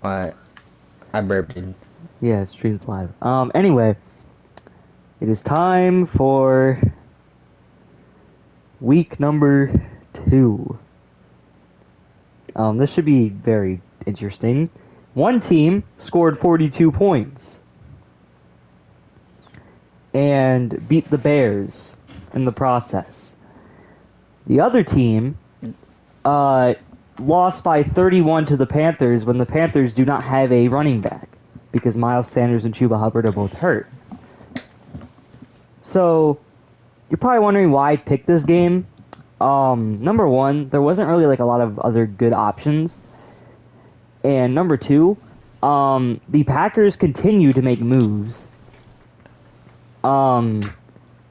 What? I burped in. Yeah, it's streamed live. Anyway, it is time for week number 2. This should be very interesting. One team scored 42 points and beat the Bears in the process. The other team lost by 31 to the Panthers when the Panthers do not have a running back because Miles Sanders and Chuba Hubbard are both hurt. So, you're probably wondering why I picked this game. Number one, there wasn't really like a lot of other good options. And number two, the Packers continue to make moves.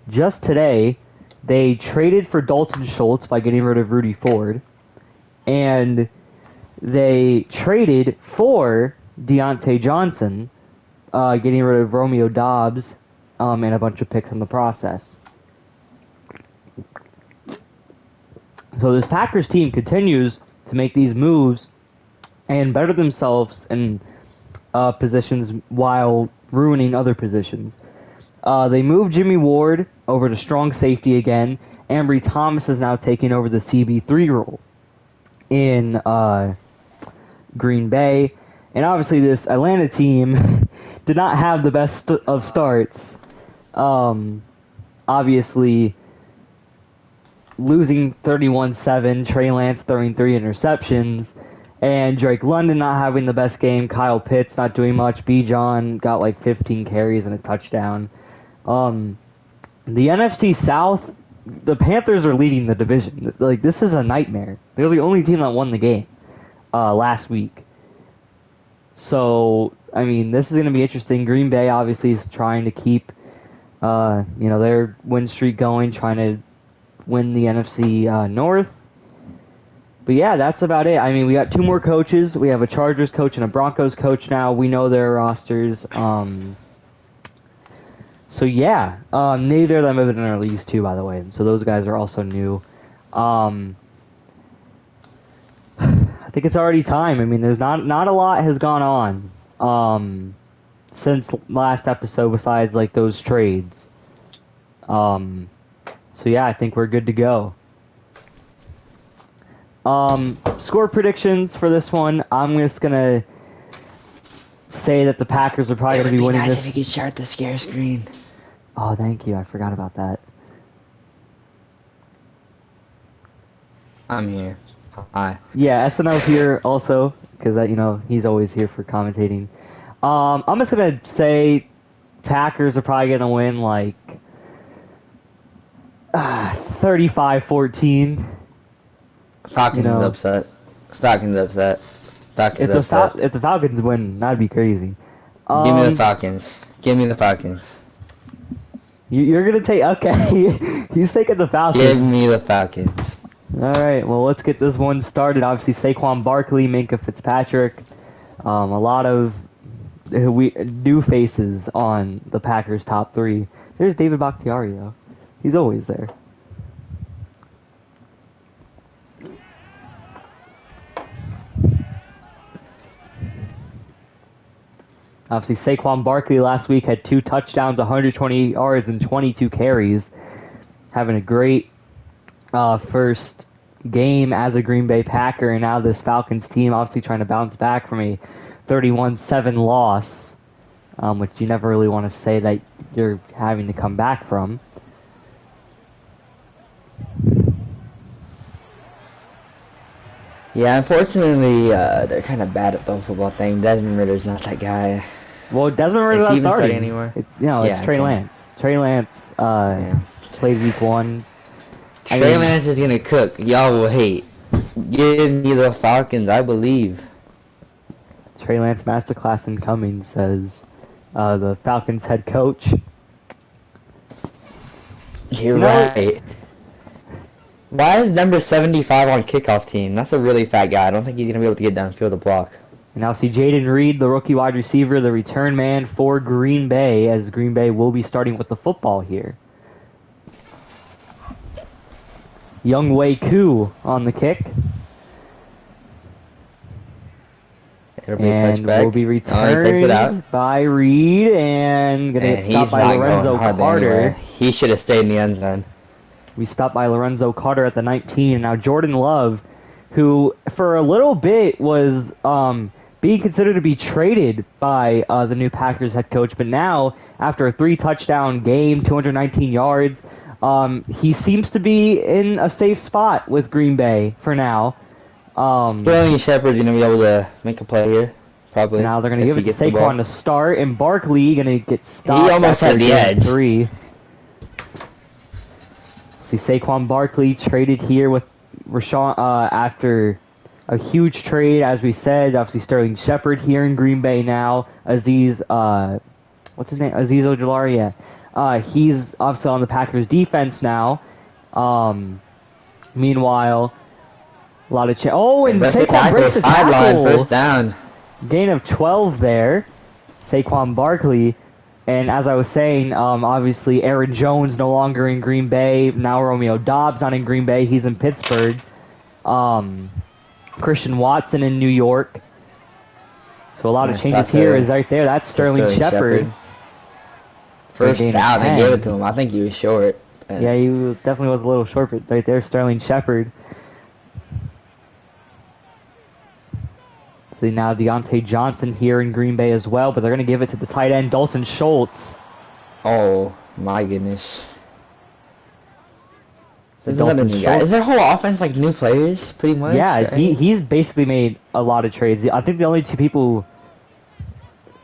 Just today, they traded for Dalton Schultz by getting rid of Rudy Ford. And they traded for Deontay Johnson, getting rid of Romeo Doubs, and a bunch of picks in the process. So this Packers team continues to make these moves and better themselves in positions while ruining other positions. They moved Jimmy Ward over to strong safety again. Ambry Thomas is now taking over the CB3 role in Green Bay. And obviously this Atlanta team did not have the best of starts. Obviously losing 31-7, Trey Lance throwing 3 interceptions, and Drake London not having the best game, Kyle Pitts not doing much, Bijan got like 15 carries and a touchdown. The NFC South, the Panthers are leading the division. Like, this is a nightmare. They're the only team that won the game last week. So, I mean, this is going to be interesting. Green Bay obviously is trying to keep, their win streak going, trying to win the NFC North. But yeah, that's about it. I mean, we got 2 more coaches. We have a Chargers coach and a Broncos coach now. We know their rosters. So yeah, neither of them have been in our leagues too, by the way. So those guys are also new. I think it's already time. I mean, there's not a lot has gone on since last episode besides like those trades. So yeah, I think we're good to go. Score predictions for this one. I'm just gonna say that the Packers are probably gonna be winning nice this. if you could share the scare screen. Oh, thank you. I forgot about that. I'm here. Hi. Yeah, SNL's here also because he's always here for commentating. I'm just gonna say Packers are probably gonna win like 35-14. Falcons upset. Falcons upset. Falcons upset. If the Falcons win, that'd be crazy. Give me the Falcons. Give me the Falcons. You're gonna take okay. He's taking the Falcons. Give me the Falcons. All right. Well, let's get this one started. Obviously, Saquon Barkley, Minkah Fitzpatrick, a lot of new faces on the Packers' top 3. There's David Bakhtiari though. He's always there. Obviously, Saquon Barkley last week had 2 touchdowns, 128 yards, and 22 carries. Having a great first game as a Green Bay Packer, and now this Falcons team obviously trying to bounce back from a 31-7 loss, which you never really want to say that you're having to come back from. Yeah, unfortunately, they're kind of bad at the football thing. Desmond Ritter's not that guy. Well, Desmond Ritter's not starting anymore. It's Trey Lance. Trey Lance played week 1. Trey Lance is gonna cook. Y'all will hate. Give me the Falcons, I believe. Trey Lance masterclass incoming, says the Falcons head coach. You're right. Why is number 75 on kickoff team? That's a really fat guy. I don't think he's gonna be able to get downfield to block. And now see Jaden Reed, the rookie wide receiver, the return man for Green Bay, as Green Bay will be starting with the football here. Young Wei Koo on the kick. It'll be a And touchback. will be Oh, he takes it out. returned by Reed, and going to get And stopped he's by not Lorenzo going hardly Carter. anywhere. He should have stayed in the end zone. We stopped by Lorenzo Carter at the 19. Now Jordan Love, who for a little bit was being considered to be traded by the new Packers head coach, but now after a 3-touchdown game, 219 yards, he seems to be in a safe spot with Green Bay for now. Sterling Shepard's going to be able to make a play here, probably. Now they're going to give it to Saquon to start, and Barkley going to get stopped. He almost had the edge. 3. See Saquon Barkley traded here with Rashawn after a huge trade, as we said. Obviously Sterling Shepard here in Green Bay now. Aziz, what's his name? Aziz Ojulari. Yeah. He's obviously on the Packers defense now. Meanwhile, a lot of and Saquon breaks the tackle. First down. Gain of 12 there. Saquon Barkley. And as I was saying, obviously Aaron Jones no longer in Green Bay. Now Romeo Doubs not in Green Bay. He's in Pittsburgh. Christian Watson in New York. So a lot of changes here is right there. That's Sterling Shepard. First down, they gave it to him. I think he was short. Yeah, he definitely was a little short, but right there, Sterling Shepard. See now Deontay Johnson here in Green Bay as well, but they're going to give it to the tight end, Dalton Schultz. Oh, my goodness. Is their whole offense like new players, pretty much? Yeah, right? he's basically made a lot of trades. I think the only two people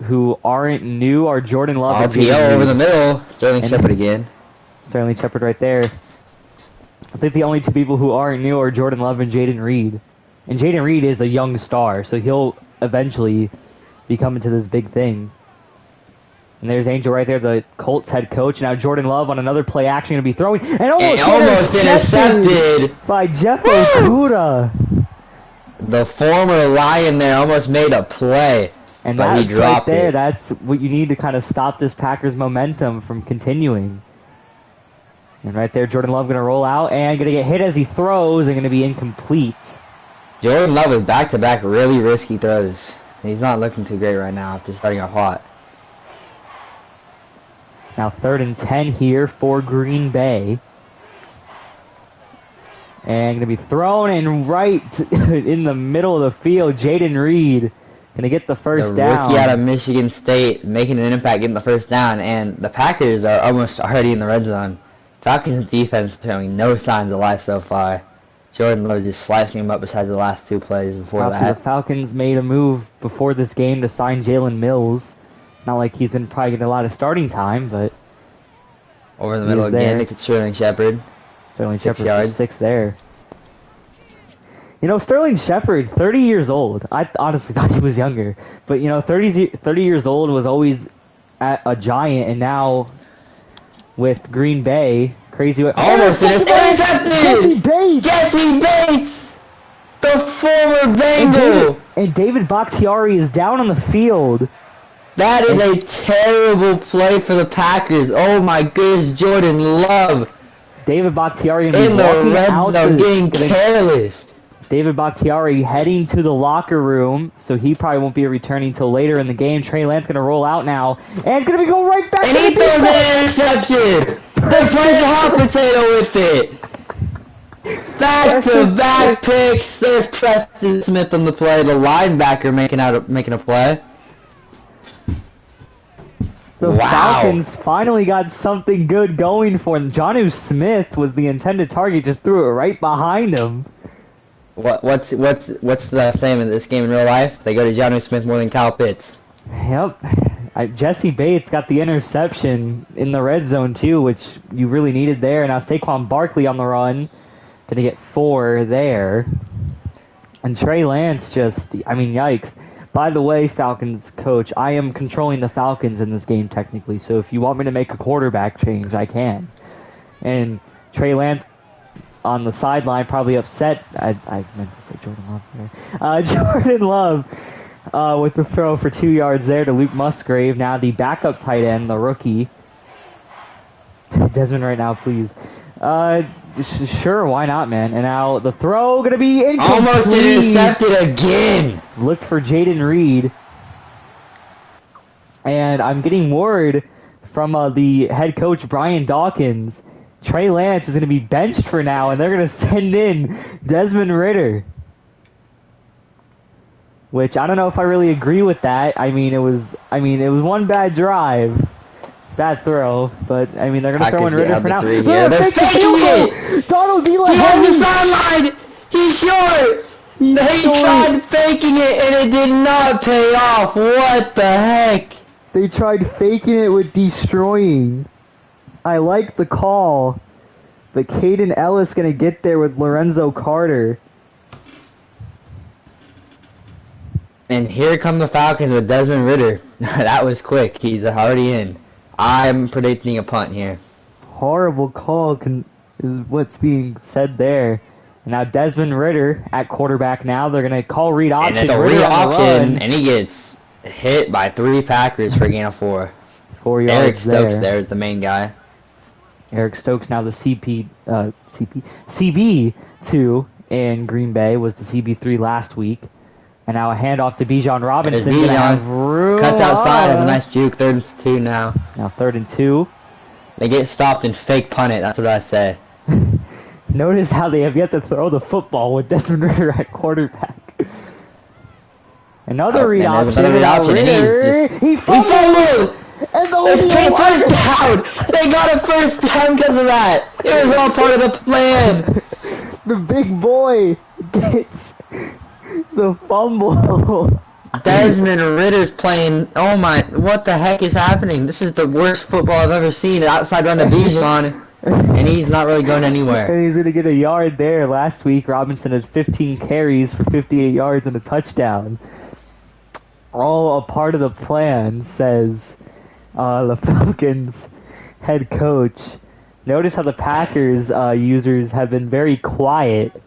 who aren't new are Jordan Love and Jaden RPO over Reed. the middle. Sterling Shepard again. Sterling Shepard right there. I think the only two people who aren't new are Jordan Love and Jaden Reed. And Jaden Reed is a young star, so he'll eventually be coming to this big thing. And there's Angel right there, the Colts head coach. Now Jordan Love on another play action going to be throwing. And almost intercepted by Jeff Okuda. The former Lion there almost made a play. And but he dropped right there, it. that's what you need to kind of stop this Packers momentum from continuing. And right there, Jordan Love going to roll out and going to get hit as he throws and going to be incomplete. Jordan Love with back-to-back really risky throws. He's not looking too great right now after starting off hot. Now 3rd and 10 here for Green Bay. And going to be thrown and right in the middle of the field. Jaden Reed going to get the first down. Rookie out of Michigan State making an impact getting the first down. And the Packers are almost already in the red zone. Falcons defense showing no signs of life so far. Jordan Love just slicing him up besides the last 2 plays before that. The Falcons made a move before this game to sign Jalen Mills. Not like he's probably getting a lot of starting time, but over the middle again to Sterling Shepard. Sterling Shepard for 6 there. You know, Sterling Shepard, 30 years old. I honestly thought he was younger. But, you know, 30 years old was always a giant, and now with Green Bay, crazy. Almost intercepted! Jesse Bates! The former Bengal! And David Bakhtiari is down on the field. That is a terrible play for the Packers. Oh my goodness, Jordan Love. David Bakhtiari in the red zone getting careless. David Bakhtiari heading to the locker room, so he probably won't be returning until later in the game. Trey Lance going to roll out now, and it's going to go right back and to he throws an interception. They're playing hot potato with it. Back-to-back picks. There's Preston Smith on the play, the linebacker making a play. The Falcons finally got something good going for them. Jonnu Smith was the intended target, just threw it right behind him. What's the same in this game in real life? They go to Jonnu Smith more than Kyle Pitts. Yep. Jesse Bates got the interception in the red zone too, which you really needed there. Now Saquon Barkley on the run, gonna get 4 there. And Trey Lance yikes. By the way, Falcons coach, I am controlling the Falcons in this game technically, so if you want me to make a quarterback change, I can. And Trey Lance on the sideline, probably upset. I meant to say Jordan Love there. Jordan Love with the throw for 2 yards there to Luke Musgrave. Now the backup tight end, the rookie. Desmond right now, please. Sure, why not, man? And now the throw gonna be incomplete. Almost intercepted again. Looked for Jaden Reed. And I'm getting word from the head coach, Brian Dawkins. Trey Lance is going to be benched for now, and they're going to send in Desmond Ridder. Which, I don't know if I really agree with that. I mean, it was one bad drive. Bad throw. But, I mean, they're going to throw in Ridder for now. They're faking it! Donald D. He's on the sideline! He's short! They tried faking it, and it did not pay off. What the heck? They tried faking it with destroying. I like the call, but Caden Ellis gonna get there with Lorenzo Carter. And here come the Falcons with Desmond Ridder. That was quick. He's already in. I'm predicting a punt here. Horrible call is what's being said there. And now Desmond Ridder at quarterback now. They're gonna call read option. And it's a read option, and he gets hit by 3 Packers for a gain of 4. 4 yards. Eric Stokes there is the main guy. Eric Stokes now the CB2 in Green Bay, was the CB3 last week. And now a handoff to Bijan Robinson. Bijan cuts outside, has a nice juke. 3rd and 2 now. Now 3rd and 2. They get stopped and fake punt it, that's what I say. Notice how they have yet to throw the football with Desmond Ridder at quarterback. Another read option. He fumbled! And it's first down! They got a first down because of that! It was all part of the plan! The big boy gets the fumble. Desmond Ridder's playing. Oh my, what the heck is happening? This is the worst football I've ever seen. Outside run to Bijan. And he's not really going anywhere. And he's going to get a yard there. Last week, Robinson had 15 carries for 58 yards and a touchdown. All a part of the plan, says the Falcons head coach. Notice how the Packers users have been very quiet.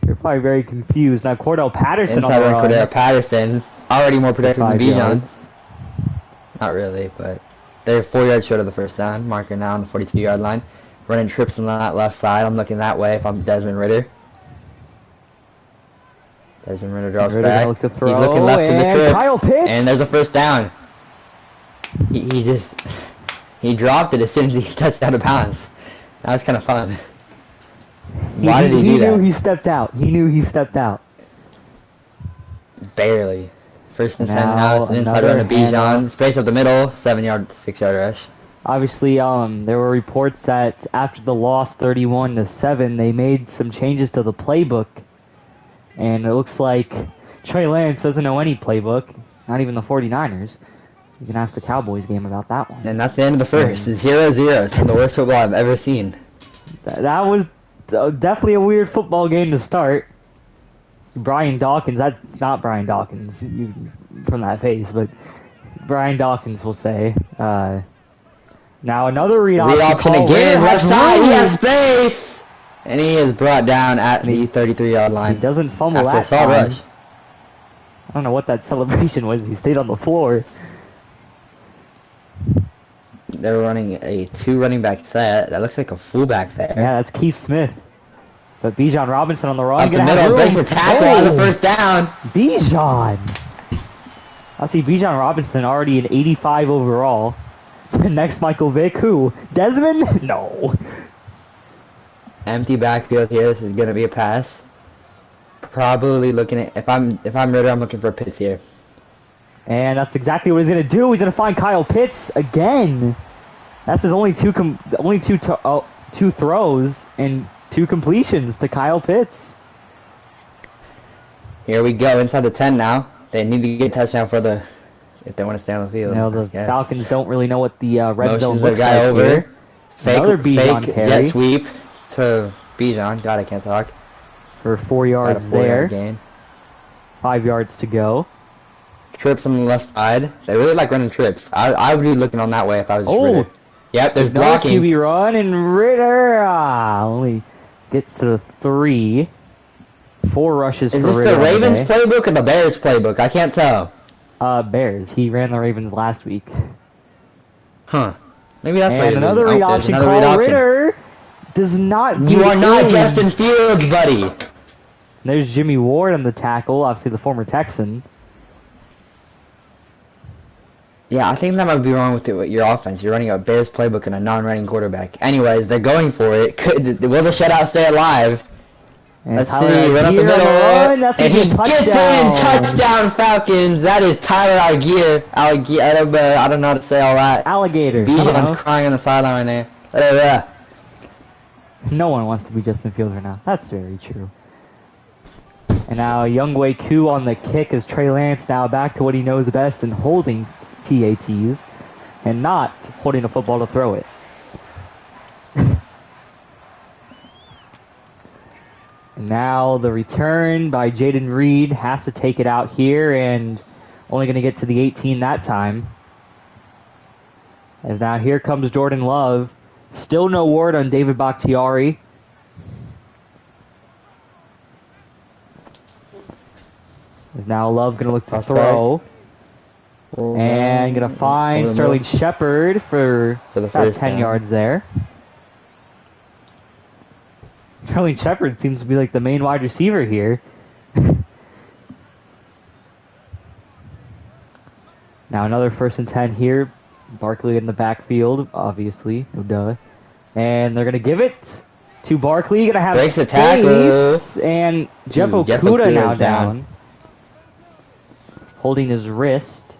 They're probably very confused. Now Cordell Patterson on the run. Cordell Patterson, already more productive than Bijan. Not really, but they're 4 yards short of the first down. Marker now on the 42-yard line. Running trips on that left side. I'm looking that way if I'm Desmond Ridder. Desmond Ridder draws back. He's looking left to the trips. Kyle Pitts. And there's a first down. He dropped it as soon as he touched out of bounds. That was kind of fun. Why did he do that? He knew he stepped out. He knew he stepped out. Barely. 1st and 10 now. It's an inside run to Bijan. Space up the middle. 7-yard, 6-yard rush. Obviously, there were reports that after the loss 31-7, they made some changes to the playbook. And it looks like Trey Lance doesn't know any playbook. Not even the 49ers. You can ask the Cowboys game about that one. And that's the end of the first. 0-0. It's the worst football I've ever seen. That was definitely a weird football game to start. It's Brian Dawkins. That's not Brian Dawkins from that face, but Brian Dawkins will say. Now another read option again. Left side. He has space. And he is brought down at the 33-yard line. He doesn't fumble that time. Rush. I don't know what that celebration was. He stayed on the floor. They're running a 2 running back set. That looks like a fullback there. Yeah, that's Keith Smith. But Bijan Robinson on the run. Up the middle, breaks the tackle on the first down. Bijan. I see Bijan Robinson already an 85 overall. The next Michael Vick, who? Desmond? No. Empty backfield here. This is gonna be a pass. Probably looking at if I'm Ridder, I'm looking for Pitts here. And that's exactly what he's gonna do. He's gonna find Kyle Pitts again. That's his only two throws and 2 completions to Kyle Pitts. Here we go inside the 10 now. They need to get a touchdown if they want to stay on the field. No, the Falcons don't really know what the red zone looks like over. Here. Fake jet sweep to Bijan. God, I can't talk. For 4 yards there. Gain. 5 yards to go. Trips on the left side. They really like running trips. I would be looking on that way if I was Ridder. Yep, there's blocking. QB run, and Ridder only gets to 3. 4 rushes for Ridder. Is this the Ravens playbook or the Bears playbook? I can't tell. Bears. He ran the Ravens last week. Huh. Maybe that's why. And another read option call. Ridder does not You get are not in. Justin Fields, buddy. There's Jimmy Ward on the tackle, obviously the former Texan. Yeah, I think that might be wrong with your offense. You're running a Bears playbook and a non-running quarterback. Anyways, they're going for it. Will the shutout stay alive? And Let's Tyler see, run up the Algier on middle, run. That's and gonna he be a gets in, touchdown Falcons. That is Tyler Algier. I don't know how to say all that. Alligator. Bijan's crying on the sideline right there. No one wants to be Justin Fields right now. That's very true. And now Younghoe Koo on the kick as Trey Lance now back to what he knows best and holding PATs and not holding a football to throw it. And now the return by Jaden Reed has to take it out here and only going to get to the 18 that time. As now here comes Jordan Love. Still no word on David Bakhtiari. Is now Love going to look to throw. And going to find Sterling Shepard for the first 10 yards there. Sterling Shepard seems to be like the main wide receiver here. Now another 1st and 10 here. Barkley in the backfield, obviously. No duh. And they're going to give it to Barkley. Going to have breaks the space. And Jeff Okudah now down. Holding his wrist.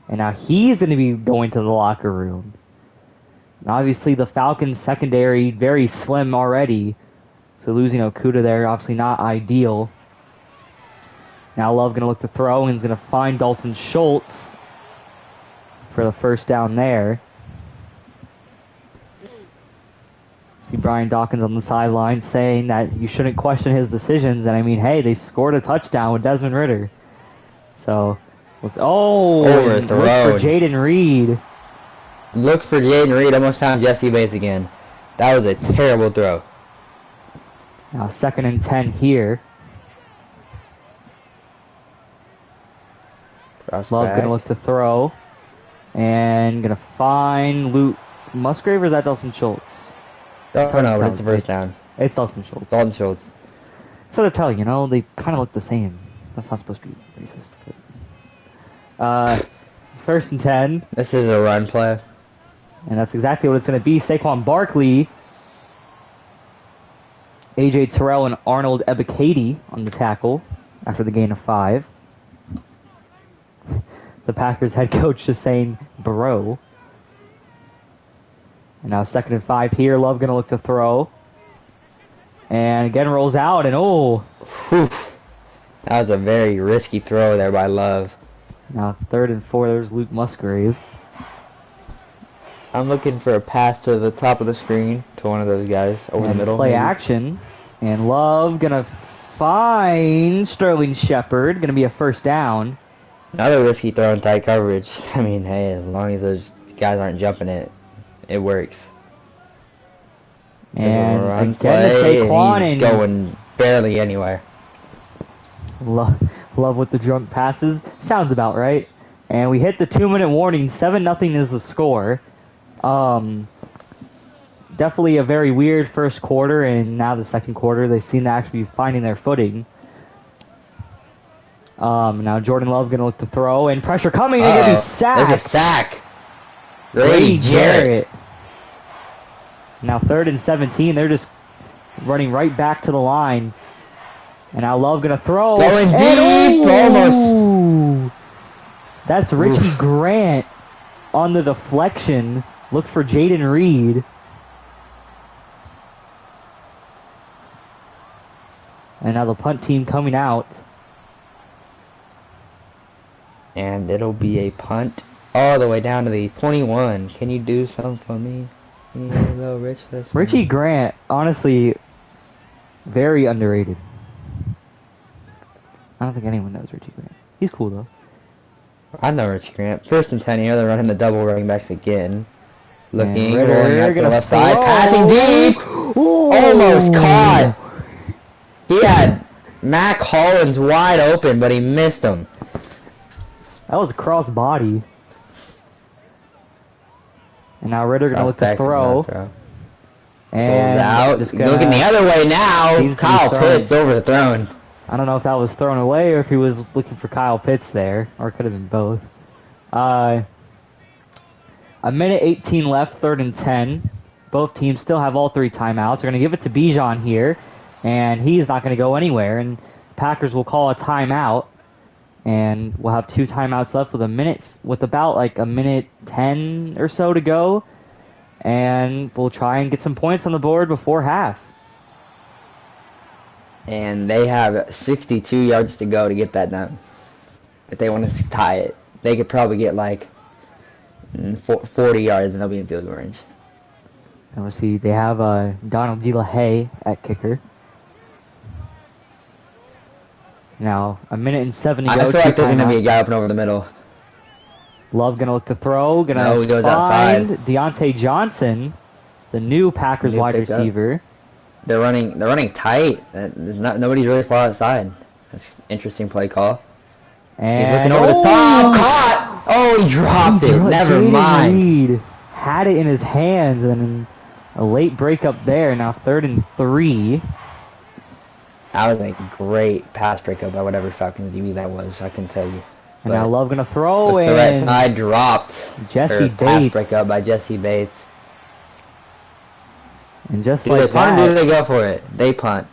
And now he's going to be going to the locker room. And obviously the Falcons secondary very slim already. So losing Okudah there, obviously not ideal. Now Love going to look to throw and he's going to find Dalton Schultz for the first down there. See Brian Dawkins on the sideline saying that you shouldn't question his decisions. And I mean, hey, they scored a touchdown with Desmond Ridder. So, overthrown. Look for Jaden Reed. Look for Jaden Reed. Almost found Jesse Bates again. That was a terrible throw. Now 2nd and 10 here. Love going to look to throw. And going to find Luke Musgrave, or is that Dalton Schultz? No, but it's the first down. It's Dalton Schultz. Dalton Schultz. So they're telling you, know, they kind of look the same. That's not supposed to be racist. But, 1st and 10. This is a run play. And that's exactly what it's going to be. Saquon Barkley, A.J. Terrell, and Arnold Ebiketie on the tackle after the gain of 5. The Packers head coach just saying, bro. And now 2nd and 5 here. Love going to look to throw. And again rolls out, and Whew. That was a very risky throw there by Love. Now 3rd and 4, there's Luke Musgrave. I'm looking for a pass to the top of the screen to one of those guys over the middle. Play maybe. action. And Love going to find Sterling Shepard. Going to be a first down. Another risky throw in tight coverage. I mean, hey, as long as those guys aren't jumping it, it works. And run again play, to Saquon, and he's going barely anywhere. Love with the drunk passes. Sounds about right. And we hit the 2-minute warning. 7-0 is the score. Definitely a very weird first quarter, and now the second quarter they seem to actually be finding their footing. Now Jordan Love going to look to throw, and pressure coming, and going to be sacked. There's a sack. Grady Jarrett. Now 3rd and 17, they're just running right back to the line. And now Love going to throw. Going deep, almost. That's Richie Grant on the deflection. Look for Jaden Reed. And now the punt team coming out. And it'll be a punt all the way down to the 21. Can you do something for me? Richie Grant, honestly, very underrated. I don't think anyone knows Richie Grant. He's cool, though. I know Richie Grant. 1st and 10 here. They're running the double running backs again. Looking, Ridder, rolling out to the left side. throw. Passing deep. Ooh. Almost caught. He had Mac Hollins wide open, but he missed him. That was a cross body. And now Ridder going to look to throw. Pulls out. Just Looking the other way now. seems to be Kyle throwing. Pitts overthrown. I don't know if that was thrown away or if he was looking for Kyle Pitts there, or it could have been both. A minute 18 left, 3rd and 10. Both teams still have all 3 timeouts. They're going to give it to Bijan here, and he's not going to go anywhere. And Packers will call a timeout, and we'll have 2 timeouts left with about like a minute 10 or so to go. And we'll try and get some points on the board before half. And they have 62 yards to go to get that done. If they want to tie it, they could probably get like 40 yards and they'll be in field goal range. And we'll see, they have Donald DeLahaye at kicker. Now, a minute and 7 to go. I feel like there's going to be a guy open over the middle. Love going to look to throw. Going to No, he goes find outside. Deontay Johnson, the new Packers New wide pickup. receiver. They're running tight. Nobody's really far outside. That's an interesting play call. And He's looking over the top. Caught! Oh, he dropped it. Never Jaden mind. Reed had it in his hands, and a late breakup there. Now 3rd and 3. That was a great pass breakup by whatever Falcons DB that was. I can tell you. And now Love going to throw, Look to the right and side dropped. Jesse Pass Bates. breakup by Jesse Bates. And just Do like they punt or do that, they go for it? They punt.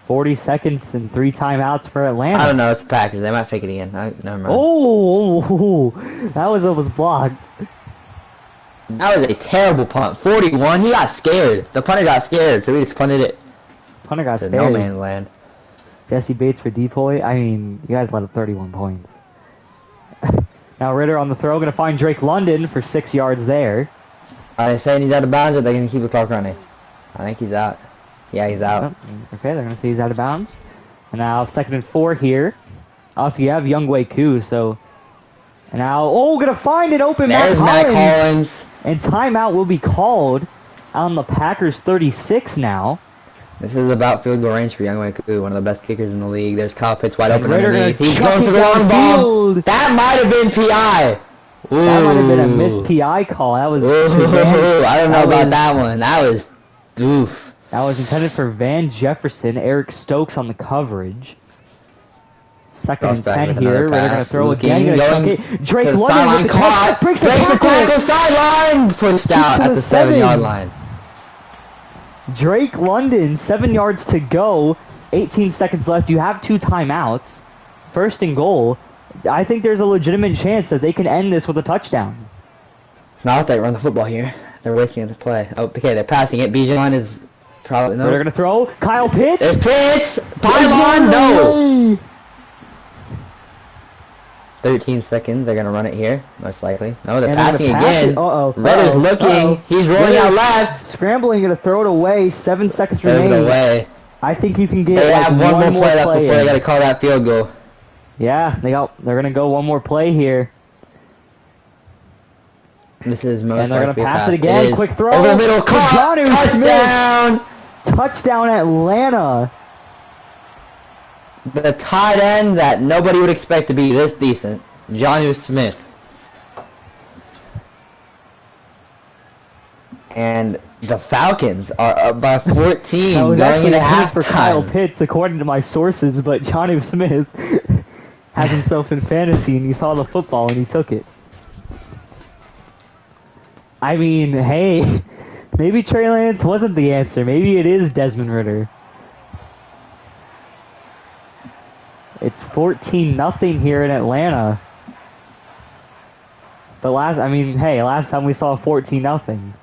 40 seconds and 3 timeouts for Atlanta. I don't know. It's the Packers. They might fake it again. Never mind. Oh, that was almost blocked. That was a terrible punt. 41. He got scared. The punter got scared, so he just punted it Punter got to scared. no man's land. Jesse Bates for depoy. I mean, you guys let up 31 points. Now Ritter on the throw, going to find Drake London for 6 yards there. Are they saying he's out of bounds or are they going to keep the clock running? I think he's out. Yeah, he's out. Oh, okay, they're going to say he's out of bounds. And now 2nd and 4 here. Also, you have Younghoe Koo, so... And now, going to find an open There's Matt Matt Collins. And timeout will be called on the Packers 36 now. This is about field goal range for Younghoe Koo, one of the best kickers in the league. There's Kyle Pitts wide open Ritter underneath. gonna He's chuck going for it the long ball. downfield. That might have been PI. Ooh. That might have been a missed PI call. That was... Ooh, I don't know about that one. That was... Oof. That was intended for Van Jefferson. Eric Stokes on the coverage. 2nd and 10 here. Ritter going to throw again. Gonna chuck it. Drake London with the catch. Breaks the tackle. Sideline. Pushed out at the 7-yard line. Drake London, 7 yards to go. 18 seconds left. You have 2 timeouts. 1st and goal. I think there's a legitimate chance that they can end this with a touchdown. Not if they run the football here. They're wasting the play. Oh, okay, they're passing it. Bijan is probably... No. They're going to throw. Kyle Pitts. It's Pitts. Pylon. No. 13 seconds. They're going to run it here, most likely. No, they're passing again. Ritter's looking. He's rolling out left. Scrambling, going to throw it away. 7 seconds Throws remaining. it away. I think you can get They have one more play left play before in. they got to call that field goal. Yeah, they're going to go one more play here. This is most And they're going to likely a pass it It again. is. Quick throw. Over the middle. Caught. Jonnu Touchdown. Smith. Touchdown Atlanta. The tight end that nobody would expect to be this decent. Jonnu Smith. And the Falcons are up by 14 That was going actually into a hit for Kyle halftime. Pitts, according to my sources, but Jonnu Smith has himself in fantasy, and he saw the football, and he took it. I mean, hey, maybe Trey Lance wasn't the answer. Maybe it is Desmond Ritter. It's 14-0 here in Atlanta. But last time we saw 14-0.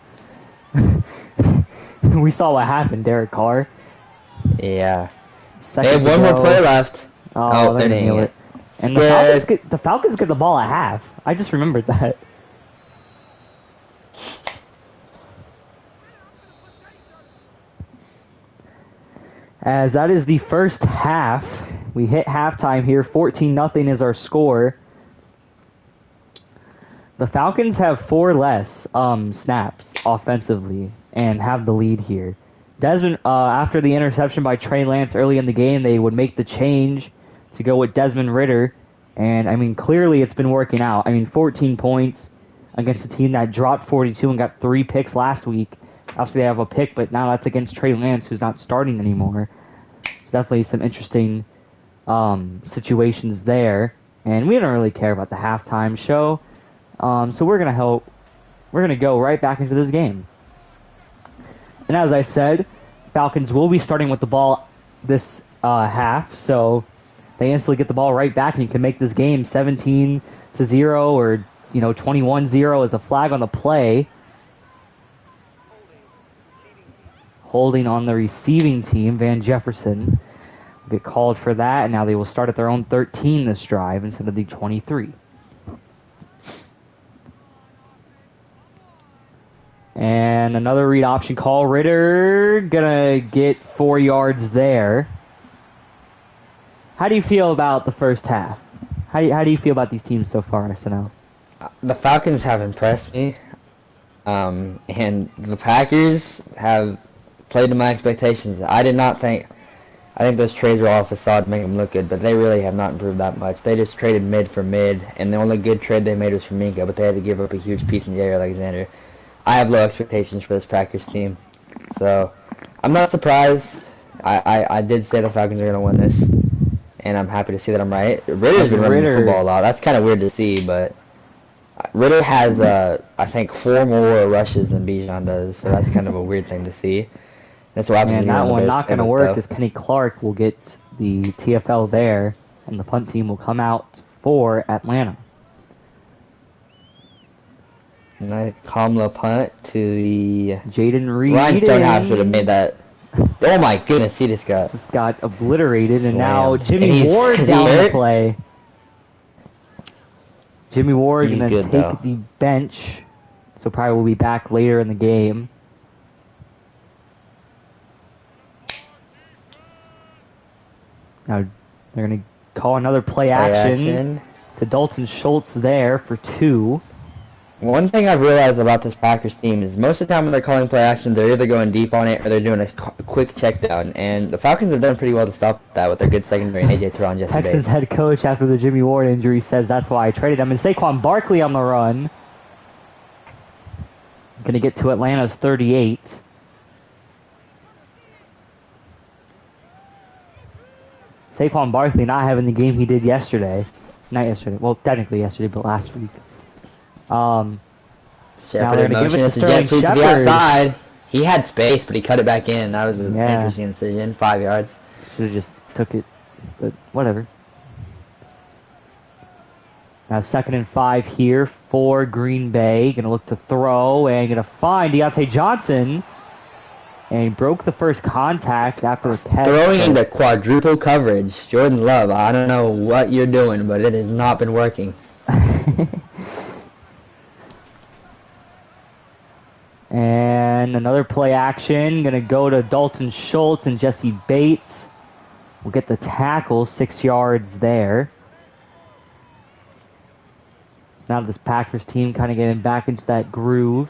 We saw what happened, Derek Carr. Yeah. Second They have to one more go. play left. Oh, they're they doing nail it. it. And Good. the Falcons get the ball at half. I just remembered that. As that is the first half. We hit halftime here. 14-0 is our score. The Falcons have 4 less snaps offensively and have the lead here. Desmond, after the interception by Trey Lance early in the game, they would make the change to go with Desmond Ritter. And, I mean, clearly it's been working out. I mean, 14 points against a team that dropped 42 and got 3 picks last week. Obviously, they have a pick, but now that's against Trey Lance, who's not starting anymore. There's definitely some interesting situations there. And we don't really care about the halftime show. So we're gonna go right back into this game. And as I said, Falcons will be starting with the ball this half, so they instantly get the ball right back, and you can make this game 17-0 or 21-0 as a flag on the play. Holding on the receiving team, Van Jefferson will get called for that, and now they will start at their own 13 this drive instead of the 23. And another read option call. Ritter gonna get 4 yards there. How do you feel about the first half? How do you feel about these teams so far, SNL? The Falcons have impressed me, and the Packers have played to my expectations. I think those trades were all a facade to make them look good, but they really have not improved that much. They just traded mid for mid, and the only good trade they made was for Minka, but they had to give up a huge piece in Jair Alexander. I have low expectations for this Packers team, so I'm not surprised. I did say the Falcons are going to win this, and I'm happy to see that I'm right. Ritter's been running the football a lot. That's kind of weird to see, but Ritter has, I think, 4 more rushes than Bijan does, so that's kind of a weird thing to see. That's what happens. And that one not going to work, as Kenny Clark will get the TFL there, and the punt team will come out for Atlanta. Nice Kamla punt to the Jaden Reed. Ryan Stonehouse should have made that. Oh my goodness, he just got obliterated, slammed. And now Jimmy Ward down the play. Jimmy Ward going to take the bench, so probably will be back later in the game. Now they're going to call another play action to Dalton Schultz there for 2. One thing I've realized about this Packers team is most of the time when they're calling play action, they're either going deep on it or they're doing a quick check down. And the Falcons have done pretty well to stop that with their good secondary and A.J. Terrell and Jesse Texans Bates. head coach after the Jimmy Ward injury says that's why I traded him. And Saquon Barkley on the run. Going to get to Atlanta's 38. Saquon Barkley not having the game he did yesterday. Not yesterday. Well, technically yesterday, but last week. Shepard now they're going to give it to Sterling to the Shepard. outside. He had space, but he cut it back in. That was an interesting decision. 5 yards. Should have just took it, but whatever. Now 2nd and 5 here for Green Bay. Going to look to throw and going to find Deontay Johnson. And he broke the first contact after a catch. Throwing into quadruple coverage. Jordan Love, I don't know what you're doing, but it has not been working. And another play action. Going to go to Dalton Schultz, and Jesse Bates will get the tackle, 6 yards there. Now this Packers team kind of getting back into that groove.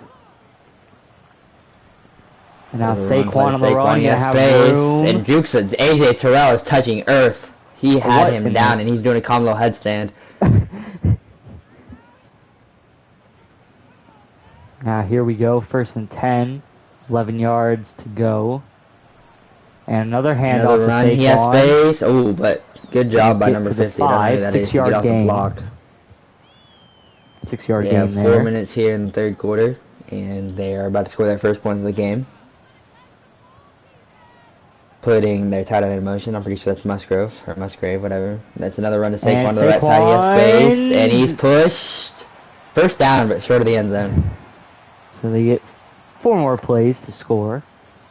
And now Saquon on the run, going to have room. And A.J. Terrell is touching earth. He had him down, and he's doing a Comlo headstand. Now here we go, 1st and 10, 11 yards to go. And another handoff to Saquon. He has space. Oh, but good job by number 50. 6-yard gain. 6-yard gain there. 4 minutes here in the 3rd quarter, and they are about to score their first points of the game. Putting their tight end in motion. I'm pretty sure that's Musgrave, whatever. That's another run to Saquon to the right side. He has space, and he's pushed. First down, but short of the end zone. So they get 4 more plays to score.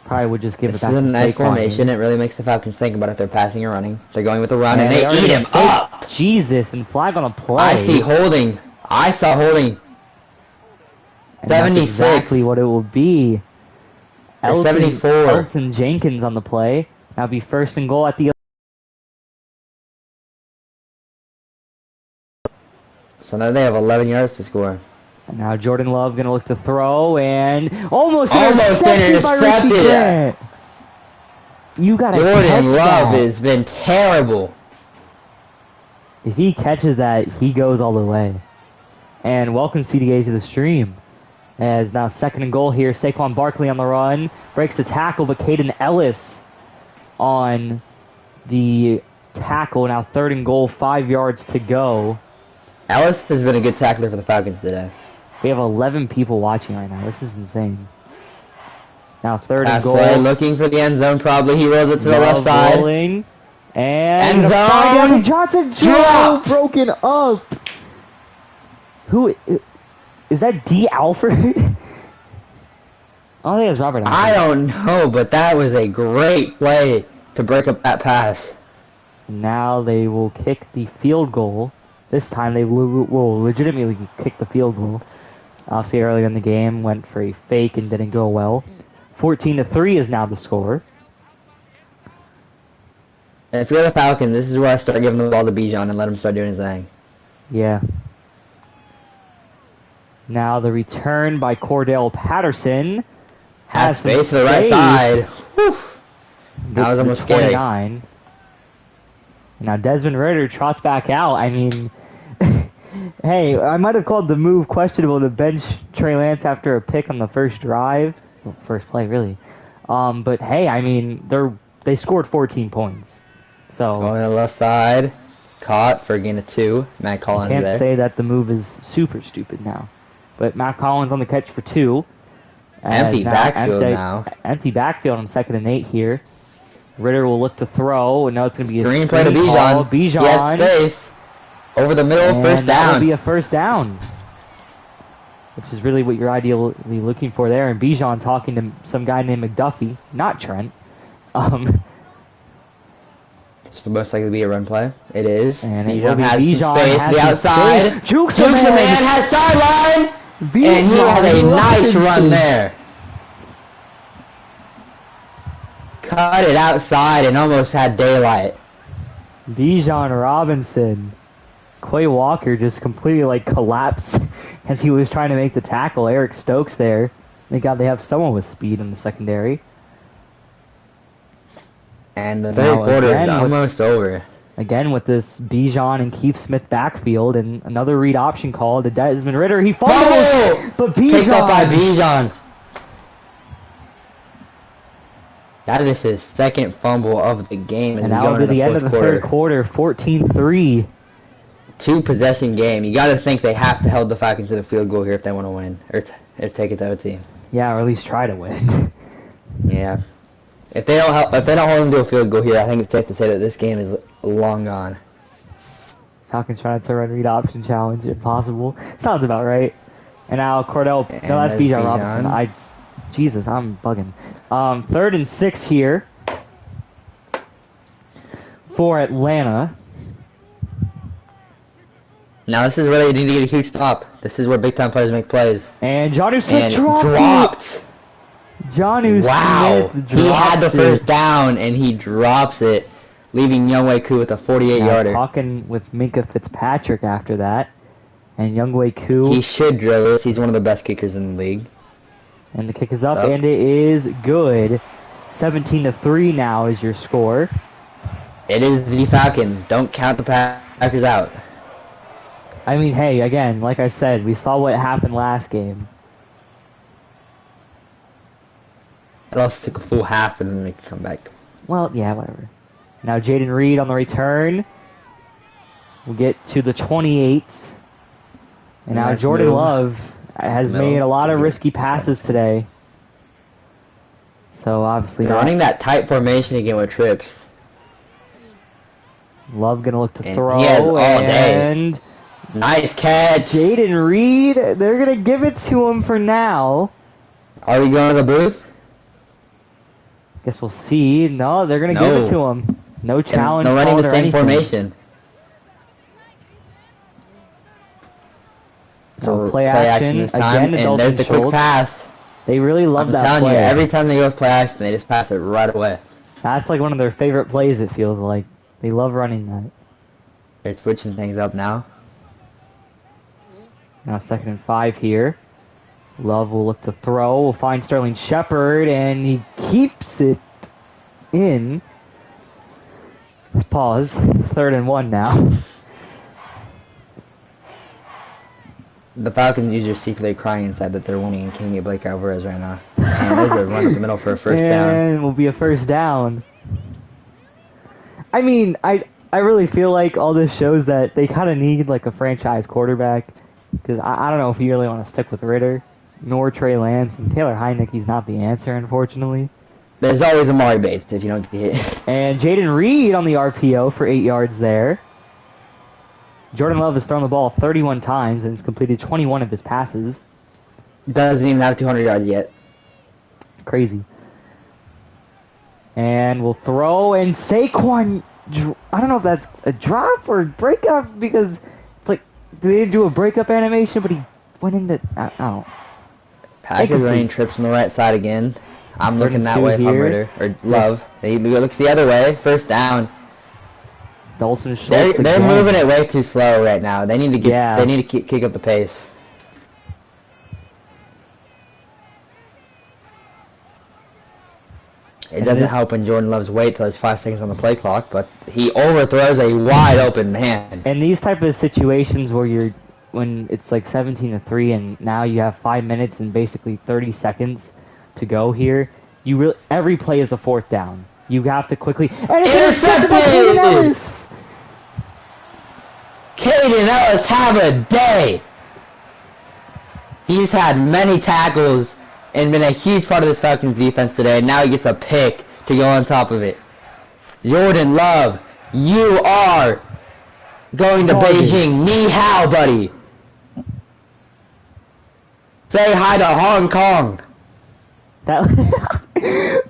Probably would just give it back to Saquon. This is a nice formation. It really makes the Falcons think about if they're passing or running. They're going with the run, and they eat him up! Jesus, and flag on a play. I see holding. I saw holding. And 76. That's exactly what it will be. 74. Elton Jenkins on the play. Now be 1st and goal at the... So now they have 11 yards to score. And now Jordan Love going to look to throw, and almost intercepted by Richie Grant. You got to catch that. Jordan Love has been terrible. If he catches that, he goes all the way. And welcome CDA to the stream. As now 2nd and goal here. Saquon Barkley on the run. Breaks the tackle, but Caden Ellis on the tackle. Now 3rd and goal, 5 yards to go. Ellis has been a good tackler for the Falcons today. We have 11 people watching right now. This is insane. Now 3rd and goal. Play, looking for the end zone probably. He rolls it to the left side. Rolling. And end zone. Johnson broken up. Who is that? D. Alford? I don't think it's Robert Alford. I don't know, but that was a great play to break up that pass. Now they will kick the field goal. This time they will legitimately kick the field goal. Obviously earlier in the game went for a fake and didn't go well. 14-3 is now the score. And if you're the Falcons, this is where I start giving the ball to Bijan and let him start doing his thing. Yeah. Now the return by Cordell Patterson. Has space to the right side. Whew. That was almost scary. 29. Now Desmond Ridder trots back out. I mean, hey, I might have called the move questionable to bench Trey Lance after a pick on the first drive. Well, first play, really. But hey, I mean, they scored 14 points. So going to the left side. Caught for a gain of 2. Matt Collins can't there. say that the move is super stupid now. But Matt Collins on the catch for 2. Empty backfield now. Empty backfield on 2nd and 8 here. Ridder will look to throw, and now it's going to be a screen play to Bijan. He has space. Over the middle, first down. That will be a first down. Which is really what you're ideally looking for there. And Bijan talking to some guy named McDuffie, not Trent. It's most likely to be a run play. It is. And Bijan has some space to the outside. Jukes a man has sideline. And he has a nice run there. Cut it outside and almost had daylight. Bijan Robinson. Quay Walker just completely collapsed as he was trying to make the tackle. Eric Stokes there. Thank God they have someone with speed in the secondary. And the third quarter is almost over. Again with this Bijan and Keith Smith backfield and another read option call to Desmond Ridder. He fumbles, but Bijan picked up by Bijan. That is his 2nd fumble of the game. And now to the end of the third quarter, 14-3. 2-possession game. You got to think they have to hold the Falcons to the field goal here if they want to win, or take it to OT. Yeah, or at least try to win. Yeah. If they don't hold them to a field goal here, I think it's safe to say that this game is long gone. Falcons trying to run read option challenge, impossible. Sounds about right. And now Cordell. No, that's Bijan Robinson. Jesus, I'm bugging. 3rd and 6 here for Atlanta. Now this is where they need to get a huge stop. This is where big time players make plays. And Jonnu Smith dropped. Jonnu Smith dropped. He had the first down and he drops it, leaving Younghoe Koo with a 48-yarder. Talking with Minka Fitzpatrick after that. And Younghoe Koo. He should drill this. He's one of the best kickers in the league. And the kick is up, and it is good. 17-3 now is your score. It is the Falcons. Don't count the Packers out. I mean, hey, again, like I said, we saw what happened last game. It also took a full half and then they could come back. Well, yeah, whatever. Now Jaden Reed on the return. We'll get to the 28. And now Jordan Love has made a lot of risky passes today. So obviously they're running that tight formation again with trips. Love gonna look to throw. He has all and day. Nice catch. Jaden Reed, they're gonna give it to him for now. Are we going to the booth? Guess we'll see. No, they're gonna give it to him. No challenge. They're running the same formation. So play action this time, again, and there's the quick pass. They really love that play. I'm telling you, every time they go with play action, they just pass it right away. That's like one of their favorite plays, it feels like. They love running that. They're switching things up now. Now 2nd and 5 here. Love will look to throw. We'll find Sterling Shepard, and he keeps it in. Pause. 3rd and 1 now. The Falcons usually secretly crying inside that they're winning and can't get Blake Alvarez right now. And there's a run up the middle for a first down. And will be a first down. I mean, I really feel like all this shows that they kind of need like a franchise quarterback. Because I don't know if you really want to stick with Ritter, nor Trey Lance, and Taylor Heinicke's not the answer, unfortunately. There's always Amari Bates if you don't get it. And Jaden Reed on the RPO for 8 yards there. Jordan Love has thrown the ball 31 times and has completed 21 of his passes. Doesn't even have 200 yards yet. Crazy. And we'll throw, and Saquon, I don't know if that's a drop or a breakup, because it's like, they didn't do a breakup animation, but he went into, I don't know. Packers running trips on the right side again. I'm looking that way if I'm Ritter, or Love. He looks the other way, first down. Dalton Schultz They're moving it way too slow right now. They need to get. Yeah. They need to kick up the pace. It doesn't help when Jordan Love's wait till there's 5 seconds on the play clock, but he overthrows a wide open man. And these type of situations where when it's like 17-3 and now you have 5 minutes and basically 30 seconds to go here, every play is a fourth down. You have to quickly, and it's intercepted by Kaden Ellis. Kaden Ellis, have a day. He's had many tackles and been a huge part of this Falcons defense today. And now he gets a pick to go on top of it. Jordan Love, you are going to Beijing. Ni hao, buddy. Say hi to Hong Kong. That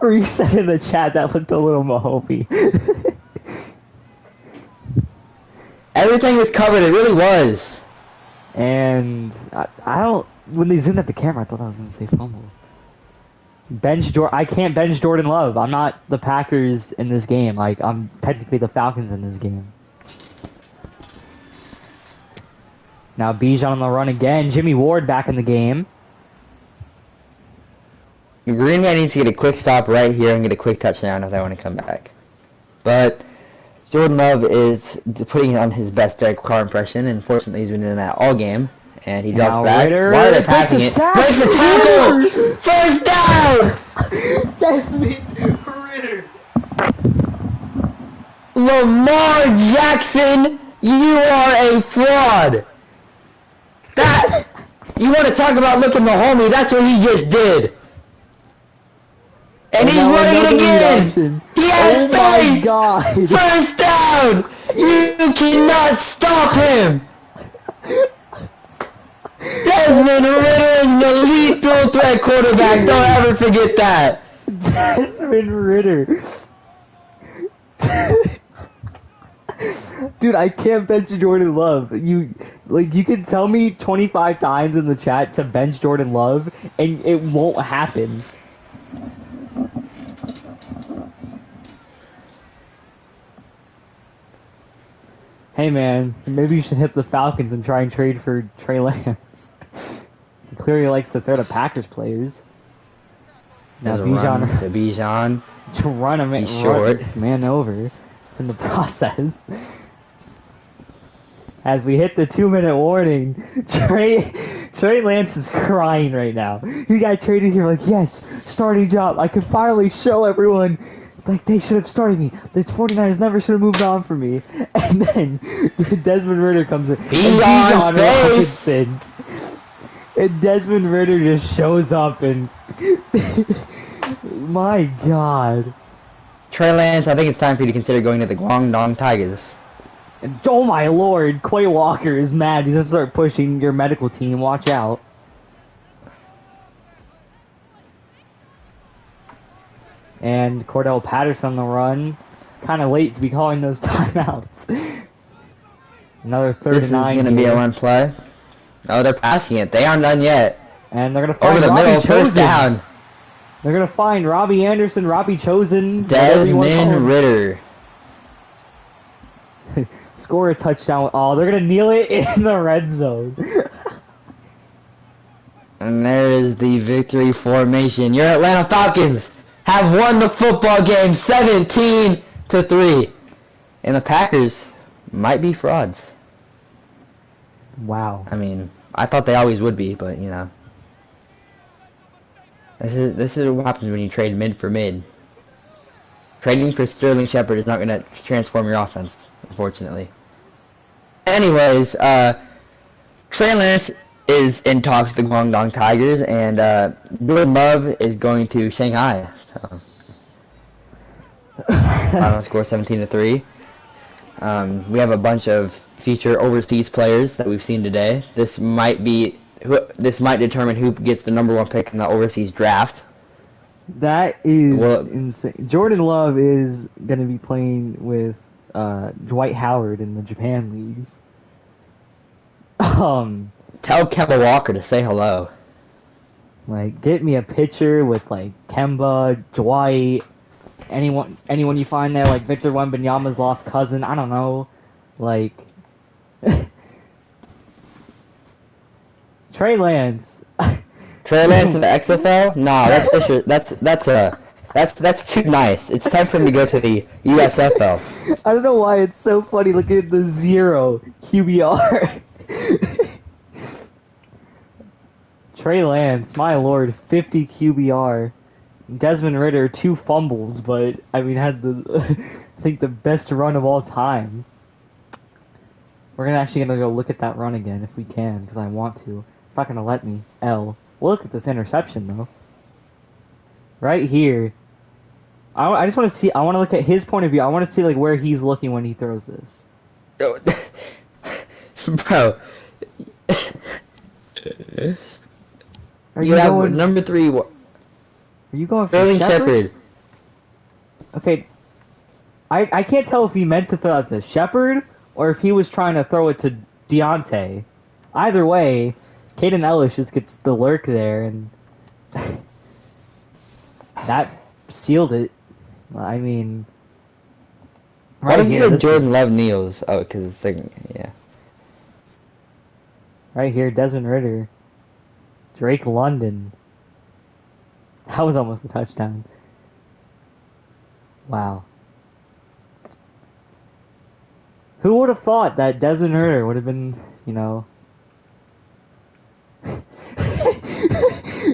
reset in the chat. That looked a little Mahopey. Everything was covered. It really was. And I don't. When they zoomed at the camera, I thought I was going to say fumble. I can't bench Jordan Love. I'm not the Packers in this game. Like, I'm technically the Falcons in this game. Now Bijan on the run again. Jimmy Ward back in the game. Green Bay needs to get a quick stop right here and get a quick touchdown if they want to come back. But Jordan Love is putting on his best Derek Carr impression, and fortunately he's been doing that all game. And he drops back. Why are they passing it? Breaks the tackle! First down! Desmond Ritter. Lamar Jackson, you are a fraud. That, you want to talk about looking the homie, that's what he just did. And he's running it again. He has space. My God. First down. You cannot stop him. Desmond Ritter is an elite throw threat quarterback. Don't ever forget that. Desmond Ritter. Dude, I can't bench Jordan Love. You can tell me 25 times in the chat to bench Jordan Love, and it won't happen. Hey man, maybe you should hit the Falcons and try and trade for Trey Lance. He clearly likes to throw to Packers players. Now Bijan to run him and run this man over in the process. As we hit the 2-minute warning, Trey Lance is crying right now. He got traded here like, yes, starting job. I could finally show everyone, like, they should have started me. The 49ers never should have moved on from me. And then Desmond Ritter comes in. Bijan Robinson. And Desmond Ritter just shows up and... My God. Trey Lance, I think it's time for you to consider going to the Guangdong Tigers. And, oh my Lord, Quay Walker is mad. He's gonna start pushing your medical team. Watch out. And Cordell Patterson on the run. Kind of late to be calling those timeouts. Another 3rd and 9. This is going to be a run play. Oh, they're passing it. They aren't done yet. And they're going to find over the middle, first down. They're going to find Robbie Anderson, Robbie Chosen. Desmond Ritter. Score a touchdown. Oh, they're going to kneel it in the red zone. And there is the victory formation. Your Atlanta Falcons have won the football game 17-3. And the Packers might be frauds. Wow. I mean, I thought they always would be, but you know, this is what happens when you trade mid for mid. Trading for Sterling Shepard is not going to transform your offense, unfortunately. Anyways, Trey Lance is in talks with the Guangdong Tigers, and Jordan Love is going to Shanghai. So, final score 17-3. We have a bunch of future overseas players that we've seen today. This might determine who gets the #1 pick in the overseas draft. That is insane. Jordan Love is going to be playing with Dwight Howard in the Japan leagues. Tell Kemba Walker to say hello. Like, get me a picture with like Kemba, Dwight, anyone you find there, like Victor Wembanyama's lost cousin. I don't know, like Trey Lance. Trey Lance in the XFL? Nah, that's too nice. It's time for him to go to the USFL. I don't know why it's so funny. Look at the 0 QBR. Trey Lance, my lord, 50 QBR. Desmond Ridder, 2 fumbles, but I mean had I think the best run of all time. We're actually gonna go look at that run again if we can, because I want to. It's not gonna let me. Look at this interception though. Right here. I just want to see. I want to look at his point of view. I want to see like where he's looking when he throws this. Bro. You have #3. Are you going Sterling for Shepard? Shepard? Okay. I can't tell if he meant to throw it to Shepard or if he was trying to throw it to Deontay. Either way, Caden Ellis just gets the lurk there, and that sealed it. I mean, What if you Jordan Love kneels? Oh, because it's like, yeah. Right here, Desmond Ridder, Drake London. That was almost a touchdown. Wow. Who would have thought that Desmond Ridder would have been, you know...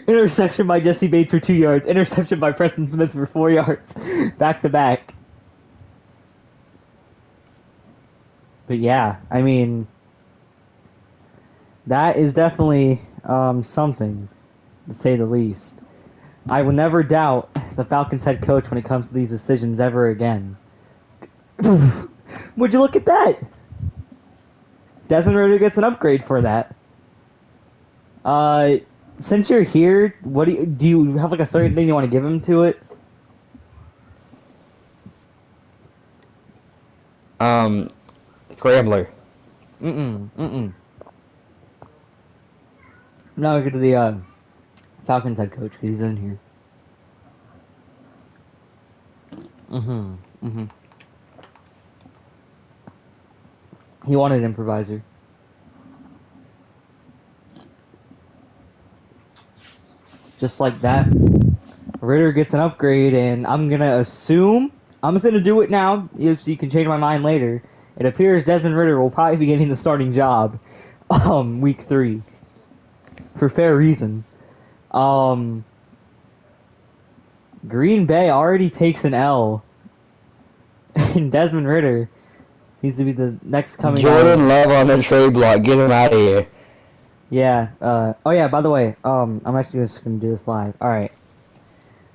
Interception by Jesse Bates for 2 yards. Interception by Preston Smith for 4 yards. Back to back. But yeah, I mean... That is definitely something, to say the least. I will never doubt the Falcons head coach when it comes to these decisions ever again. Would you look at that? Desmond Ridder gets an upgrade for that. Since you're here, what do you have like a certain thing you want to give him to it? Scrambler. Now we go to the Falcons head coach because he's in here. He wanted improviser. Just like that, Ridder gets an upgrade, and I'm gonna assume I'm just gonna do it now. If you can change my mind later, it appears Desmond Ridder will probably be getting the starting job, week 3, for fair reason. Green Bay already takes an L, and Desmond Ridder seems to be the next coming. Jordan Love on the trade block. Get him out of here. Yeah. Oh yeah. By the way, I'm actually just gonna do this live. All right.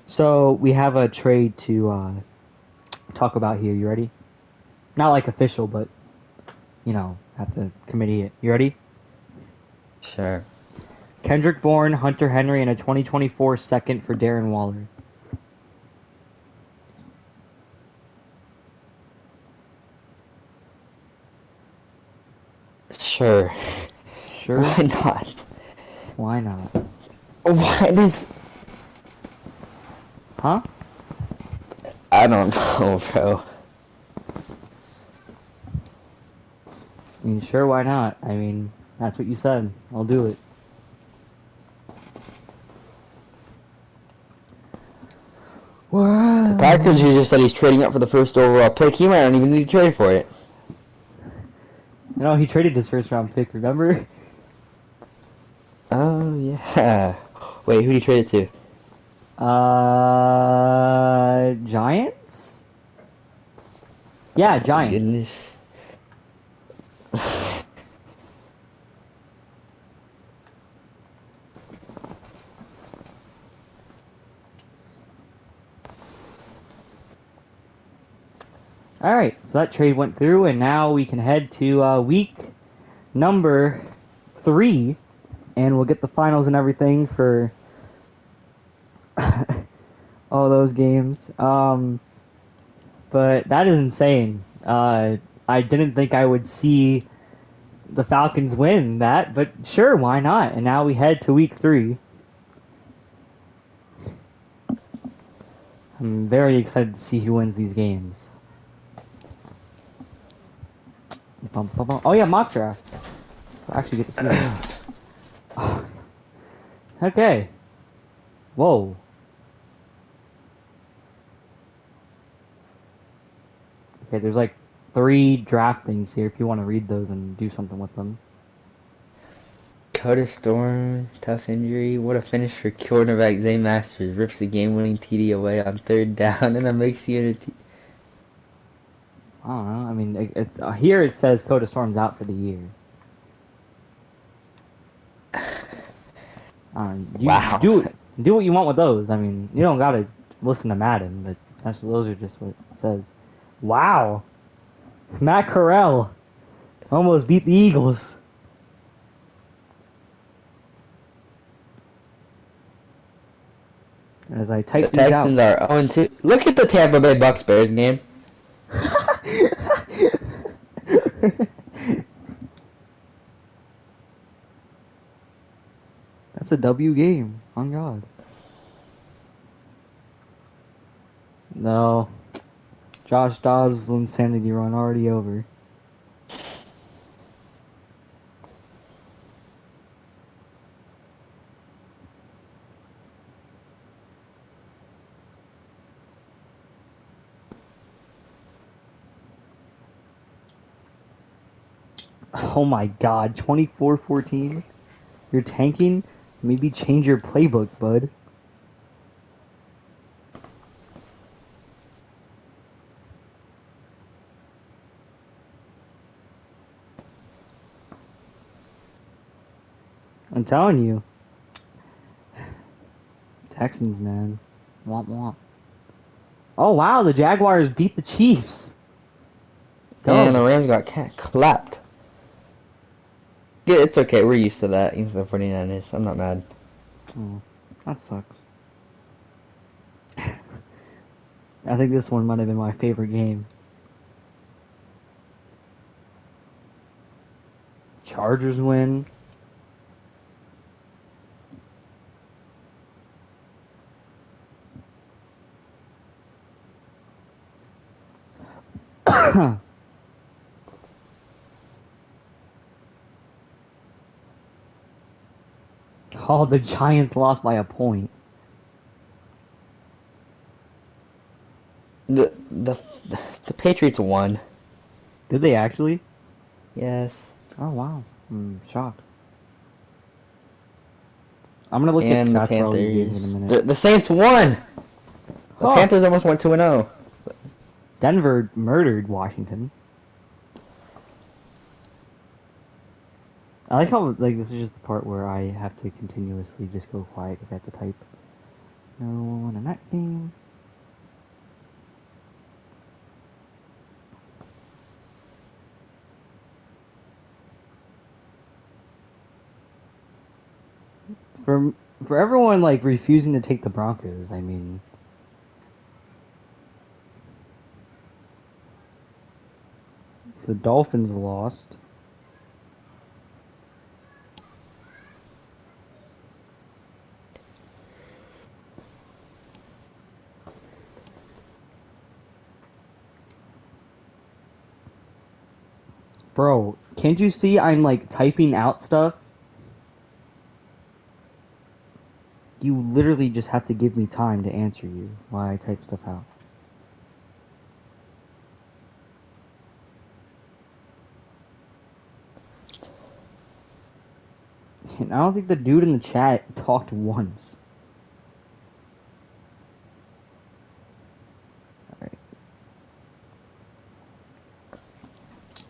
So we have a trade to talk about here. You ready? Not like official, but you know, have to committee it. You ready? Sure. Kendrick Bourne, Hunter Henry, and a 2024 second for Darren Waller. Sure. Sure. Why not? Why not? Why does... Huh? I don't know, bro. I mean, sure, why not? I mean, that's what you said. I'll do it. The Packers user said he's trading up for the first overall pick. He might not even need to trade for it. You No, he traded his first round pick, remember? Oh, yeah. Wait, who did he trade it to? Giants? Yeah, Giants. Goodness. Alright, so that trade went through, and now we can head to week number 3, and we'll get the finals and everything for all those games. But that is insane. I didn't think I would see the Falcons win that, but sure, why not? And now we head to week 3. I'm very excited to see who wins these games. Oh yeah, mock draft. I actually get to see that. Okay. Whoa. Okay, there's like 3 draft things here if you want to read those and do something with them. Dakota Storm, tough injury. What a finish for cornerback Zay Masters. Rips the game-winning TD away on 3rd down and a makes the unity. I don't know. I mean, it's here it says Coda Storm's out for the year. Wow. Do what you want with those. I mean, you don't gotta listen to Madden, but those are just what it says. Wow, Matt Corral almost beat the Eagles. As I type The these out. Texans are 0-2. Look at the Tampa Bay Bucks Bears game. That's a W game. On God. No. Josh Dobbs' insanity run already over. Oh my God, 24-14? You're tanking? Maybe change your playbook, bud. I'm telling you. Texans, man. Womp womp. Oh wow, the Jaguars beat the Chiefs. And the Rams got clapped. Yeah, it's okay. We're used to that. Even the 49ers. I'm not mad. Oh, that sucks. I think this one might have been my favorite game. Chargers win. Oh, the Giants lost by a point. The Patriots won. Did they actually? Yes. Oh wow, I'm shocked. I'm gonna look And at the stats for all these games Panthers. in a minute. The Saints won. The Huh. Panthers almost went 2-0. Denver murdered Washington. I like how this is just the part where I have to continuously just go quiet because I have to type. No one in that game. For everyone refusing to take the Broncos, I mean, the Dolphins lost. Bro, can't you see I'm typing out stuff? You literally just have to give me time to answer you while I type stuff out. And I don't think the dude in the chat talked once.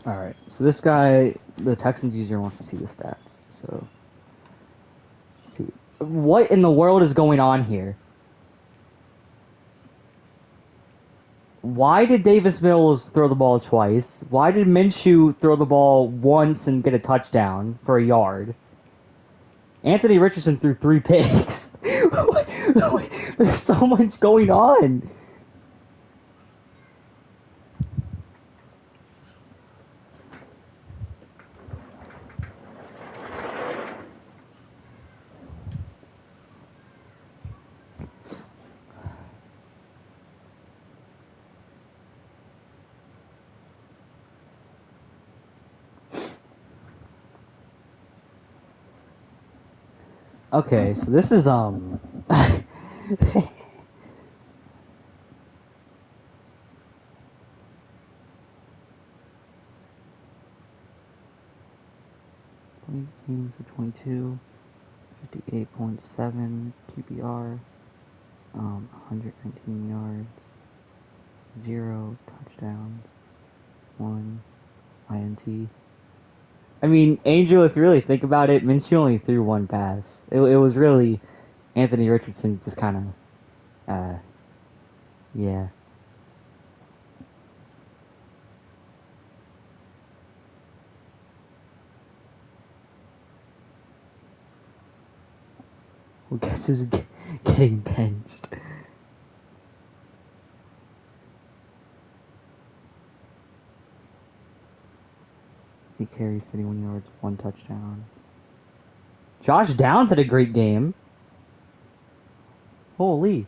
Alright, so this guy, the Texans user, wants to see the stats. So, let's see. What in the world is going on here? Why did Davis Mills throw the ball twice? Why did Minshew throw the ball once and get a touchdown for a yard? Anthony Richardson threw 3 picks. There's so much going on. Okay, so this is 22, 58.7 QBR, 119 yards, 0 touchdowns, 1 INT. I mean, Angel, if you really think about it, Minshew only threw 1 pass. It was really Anthony Richardson just kind of, yeah. Well, guess who's getting benched? He carries 31 yards, 1 touchdown. Josh Downs had a great game. Holy.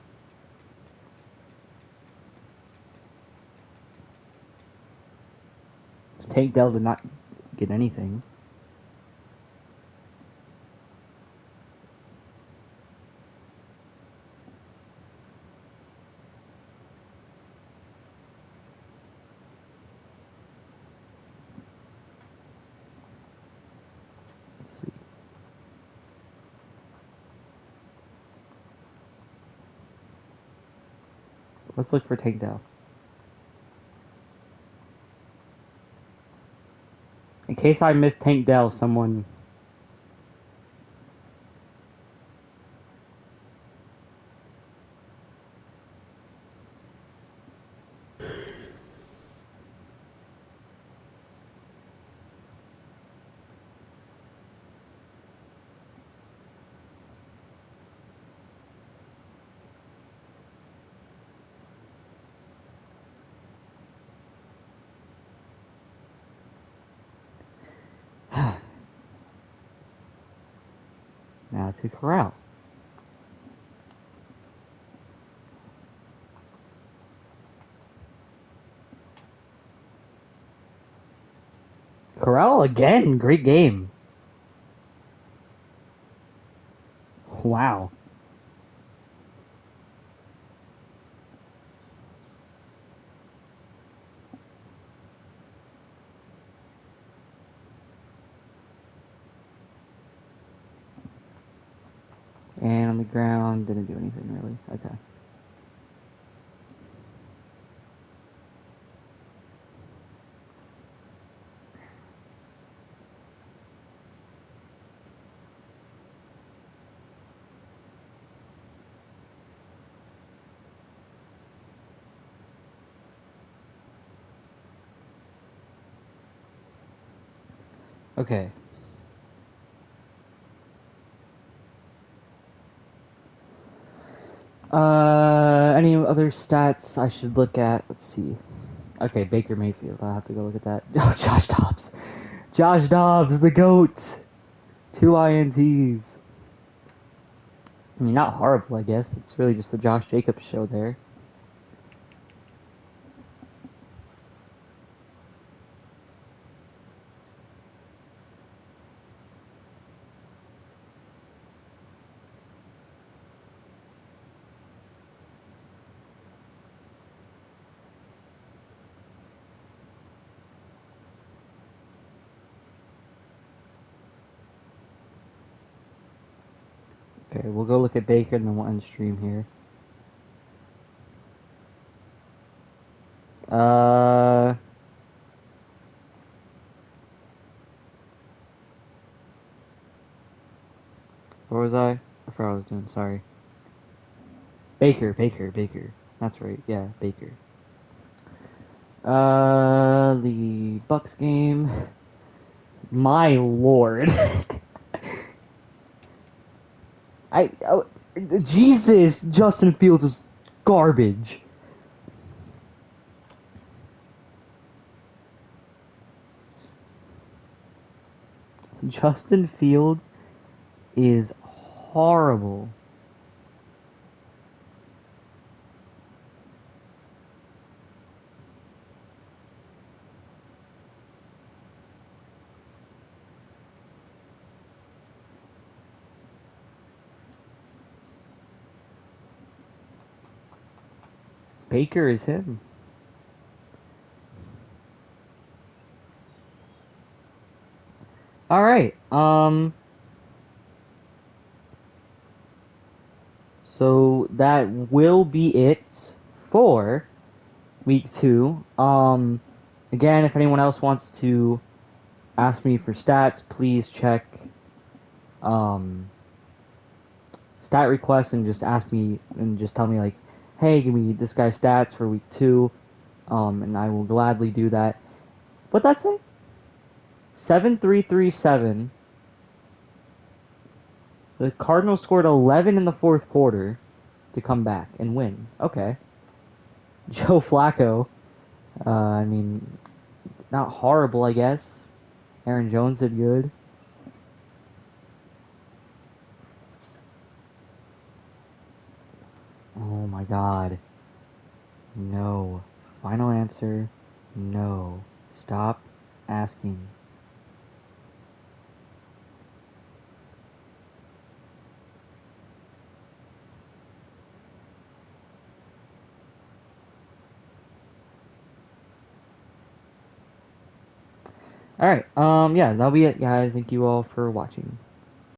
Tank Dell did not get anything. Let's see. Let's look for Tank Dell. In case I missed Tank Dell, someone... Now to Corral. Corral again, great game. Wow. And on the ground, didn't do anything really. Okay. Okay. Any other stats I should look at? Let's see. Okay, Baker Mayfield. I'll have to go look at that. Oh, Josh Dobbs. Josh Dobbs, the GOAT. 2 INTs. I mean, not horrible, I guess. It's really just the Josh Jacobs show there. Okay, we'll go look at Baker and then we'll end stream here. Where was I? I forgot what I was doing, sorry. Baker. That's right, yeah, Baker. The Bucks game. My lord. Jesus, Justin Fields is garbage. Justin Fields is horrible. Baker is him. Alright, so that will be it for week 2. Again, if anyone else wants to ask me for stats, please check stat requests and just ask me and just tell me like, hey, give me this guy's stats for week 2, and I will gladly do that. What'd that say? 7-3-3-7. The Cardinals scored 11 in the fourth quarter to come back and win. Okay. Joe Flacco. I mean, not horrible, I guess. Aaron Jones did good. Oh my god. No. Final answer. No. Stop asking. Alright, yeah, that'll be it, guys. Thank you all for watching.